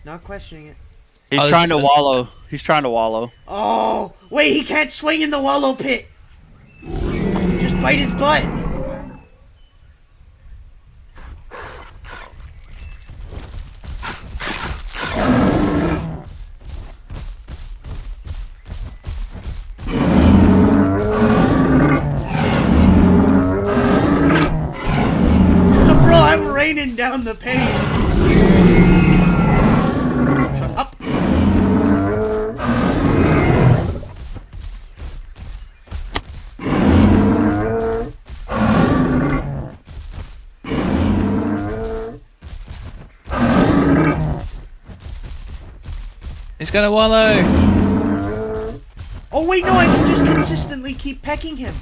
Not questioning it. He's trying to wallow. He's trying to wallow. Oh, wait, he can't swing in the wallow pit. Just bite his butt. Bro, I'm raining down the pain. Shut up. He's gonna wallow. Oh wait, no, I can just consistently keep pecking him.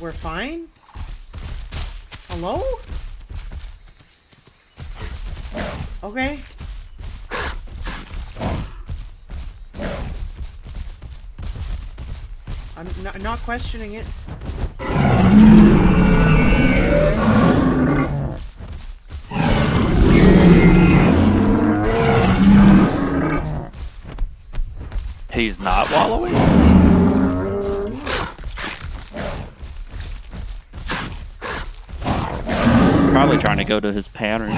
We're fine? Hello? Okay. I'm not questioning it. He's not wallowing? Probably trying to go to his patterns.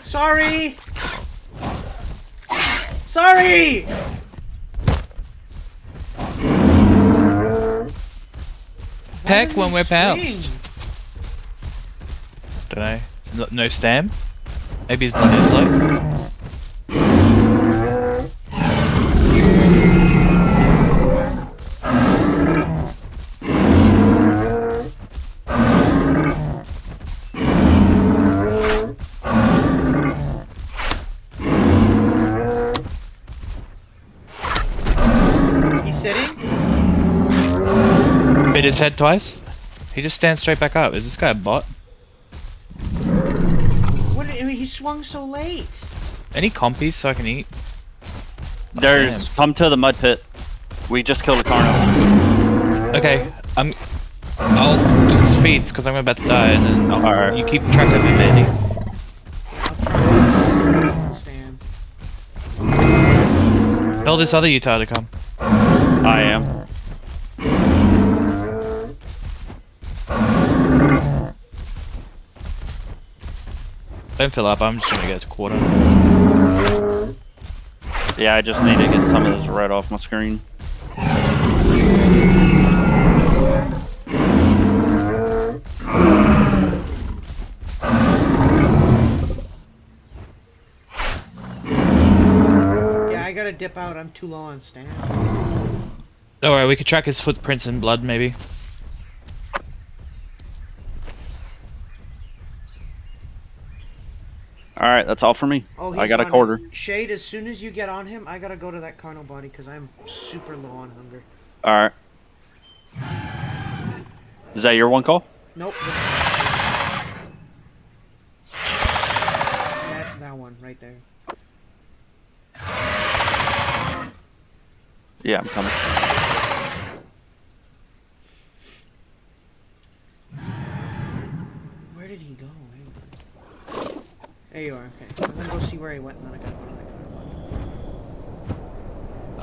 Sorry! Sorry! Peck when we're pounced. Dunno. No stam? Maybe his blood is low? Sitting? Bit his head twice? He just stands straight back up. Is this guy a bot? What? I mean, he swung so late. Any compies so I can eat? There's come to the mud pit. We just killed a Carno. Okay, I'll just feeds because I'm about to die, and then Alright. You keep track of him, Andy. I'll stand. Tell this other Utah to come. I am. Don't fill up, I'm just gonna go to quarter. Yeah, I just need to get some of this red off my screen. Yeah, I gotta dip out. I'm too low on stand. Don't worry, we could track his footprints in blood, maybe. Alright, that's all for me. Oh, I got a quarter. Shade, as soon as you get on him, I gotta go to that carnal body because I'm super low on hunger. Alright. Is that your one call? Nope. That's that one right there. Yeah, I'm coming. Where did he go? There you are. Okay, I'm gonna go see where he went, and then I gotta go to that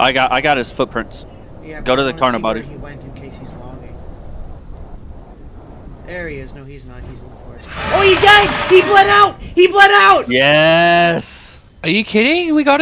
carnal. I got his footprints. Yeah, go to the carnal body. He went in case he's logging. There he is. No, he's not. He's in the forest. Oh, he died! He bled out! He bled out! Yes! Are you kidding? We got